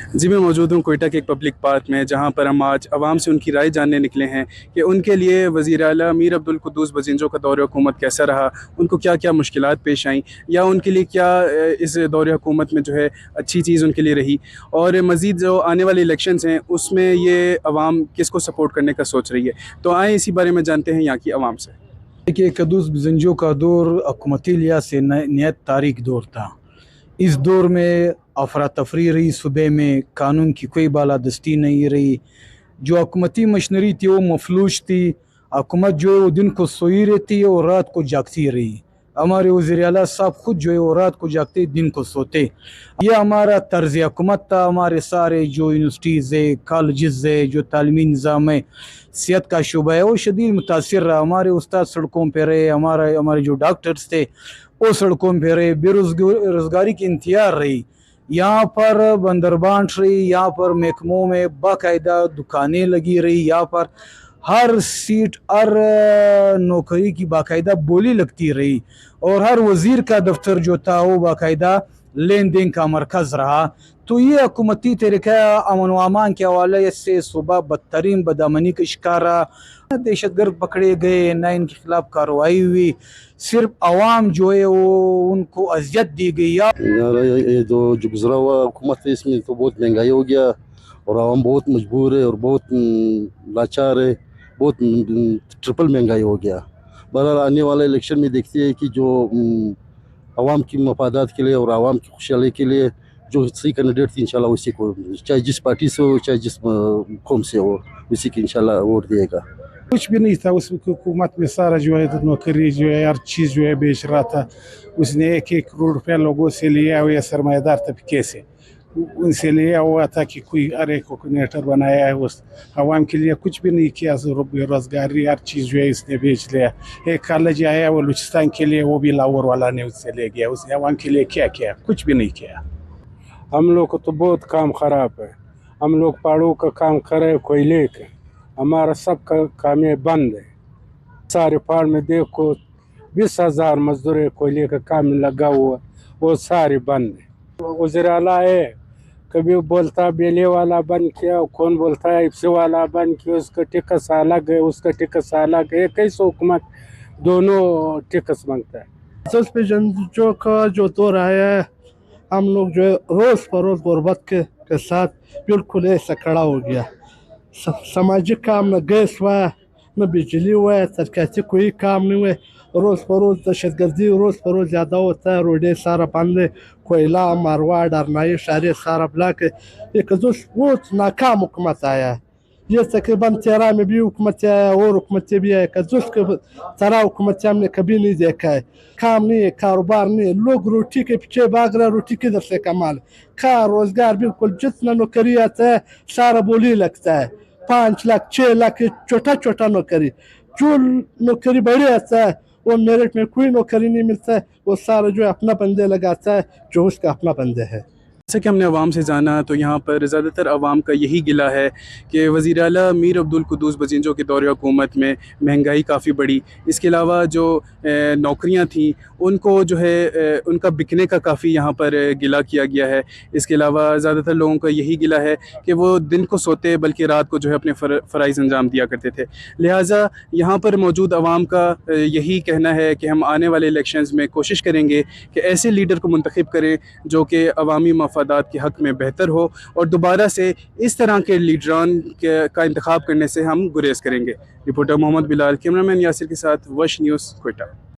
जी, मैं मौजूद हूँ कोयटा के एक पब्लिक पार्क में, जहाँ पर हम आज आवाम से उनकी राय जानने निकले हैं कि उनके लिए वज़ीर आला मीर अब्दुल कुद्दूस बज़िंजो का दौर हुकूमत कैसा रहा, उनको क्या क्या मुश्किलात पेश आईं, या उनके लिए क्या इस दौर हुकूमत में जो है अच्छी चीज़ उनके लिए रही, और मज़ीद जो आने वाले इलेक्शंस हैं उसमें ये आवाम किसको सपोर्ट करने का सोच रही है। तो आएँ इसी बारे में जानते हैं यहाँ की आवाम से। देखिए, कुद्दूस बज़िंजो का दौर हुकूमती लिहाज से नहायत तारीख दौर था। इस दौर में अफरा तफरी रही, सूबे में कानून की कोई बालादस्ती नहीं रही, जो हुकूमती मशीनरी थी वो मफलूज थी। हुकूमत जो है वो दिन को सोई रहती और रात को जागती रही। हमारे वज़ीर आला साहब खुद जो है वो रात को जागते दिन को सोते। ये हमारा तर्ज हुकूमत था। हमारे सारे जो यूनिवर्सिटीज़ है, कॉलेजेस है, जो तालीमी निज़ाम है, सेहत का शुबा है, वो शदीद मुतासिर रहा। हमारे उस्ताद सड़कों पर रहे, हमारे जो डॉक्टर्स थे वो सड़कों पर रहे, बेरोज़गारी की इंतजार रही। यहाँ पर बंदरबांट रही, यहाँ पर महकमों में बाकायदा दुकानें लगी रही, यहाँ पर हर सीट हर नौकरी की बाकायदा बोली लगती रही, और हर वज़ीर का दफ्तर जो था वो बाकायदा लेन देन का मरकज़ रहा। तो ये हुकूमती तरीक़ा अमन व अमान के हवाले से सुबह बदतरीन बदअमनी का शिकार रहा। दहशतगर्द पकड़े गए, ना इनके खिलाफ कार्रवाई हुई, सिर्फ आवाम जो है वो उनको अजियत दी गई। ये जो गुजरा हुआ हुकूमत है इसमें तो बहुत महंगाई हो गया और आवाम बहुत मजबूर है और बहुत लाचार है, बहुत ट्रिपल महंगाई हो गया। बहरहाल आने वाले इलेक्शन में देखते हैं कि जो आवाम की मफादात के लिए और आवाम की खुशहाली के लिए जो सही कैंडिडेट थी इंशाल्लाह उसी को, चाहे जिस पार्टी से हो चाहे जिस कौम से हो, उसी की इंशाल्लाह वोट दिएगा। कुछ भी नहीं था उस हुकूमत में। सारा जो है तो नौकरी जो है हर चीज़ जो है बेच रहा था। उसने 1-1 करोड़ रुपया लोगों से लिया हुआ, सरमायादार तबके से उनसे लिया हुआ था कि कोई अरे कोऑर्डिनेटर बनाया है। उस आवाम के लिए कुछ भी नहीं किया। बेरोजगारी हर चीज़ जो है इसने बेच लिया। एक कॉलेज आया वो बलूचिस्तान के लिए, वो भी लाहौर वाला ने उससे ले गया। उसने आवाम के लिए क्या किया? कुछ भी नहीं किया। हम लोग को तो बहुत काम खराब है। हम लोग पहाड़ों का काम कर रहे, कोयले के, हमारा सब का काम बंद है। सारे पहाड़ में देखो 20,000 मजदूर कोयले का काम लगा हुआ, वो सारे बंद है। वज़ीर आला है, कभी बोलता बेले वाला बंद किया, कौन बोलता है इप्से वाला बंद किया, उसका टिकस अलग है, उसका टिकस अलग है। कैसे हुकूमत दोनों टिकस मांगता है। उस पे जो का जो दौर आया है, हम लोग जो है रोज़ बरोज़ गुर्बत के साथ बिल्कुल ऐसा खड़ा हो गया। सामाजिक काम न गैस हुआ, न बिजली हुआ, सरकारी कोई काम नहीं हुआ। रोज़ बरोज़ दहशतगर्दी रोज़ बरोज़ ज़्यादा होता है। रोडें सारा बंद है, कोयला मारवाड़ डरनाई शारे सारा ब्लॉक है। एक बहुत नाकाम हुकूमत आया है। ये तकरीबन 13 में भी हुकूमत आया और हुकूमतें भी आए, के तरह हुकूमत हमने कभी नहीं देखा है। काम नहीं है, कारोबार नहीं है, लोग रोटी के पीछे भाग रहे, रोटी किधर से कमाल। खा रोजगार बिल्कुल, जितना नौकरी आता है सारा बोली लगता है। 5 लाख 6 लाख छोटा छोटा नौकरी, जो नौकरी बड़े आता है वो मेरिट में कोई नौकरी नहीं मिलता है। वो सारा जो अपना बंदे लगाता है, जो उसका अपना बंदे है। जैसा कि हमने आवाम से जाना तो यहाँ पर ज़्यादातर आवाम का यही गिला है कि वज़ीर आला मीर अब्दुल कुद्दूस बज़िंजो के दौर हुकूमत में महंगाई काफ़ी बढ़ी। इसके अलावा जो नौकरियाँ थीं उनको जो है उनका बिकने का काफ़ी यहाँ पर गिला किया गया है। इसके अलावा ज़्यादातर लोगों का यही गिला है कि वो दिन को सोते बल्कि रात को जो है अपने फ़राइज़ अंजाम दिया करते थे। लिहाजा यहाँ पर मौजूद आवाम का यही कहना है कि हम आने वाले इलेक्शंस में कोशिश करेंगे कि ऐसे लीडर को मुंतखब करें जो कि अवामी मफादात के हक़ में बेहतर हो, और दोबारा से इस तरह के लीडरान का इंतखाब करने से हम गुरेज करेंगे। रिपोर्टर मोहम्मद बिलाल, कैमरामैन यासिर के साथ वश न्यूज़, कोयटा।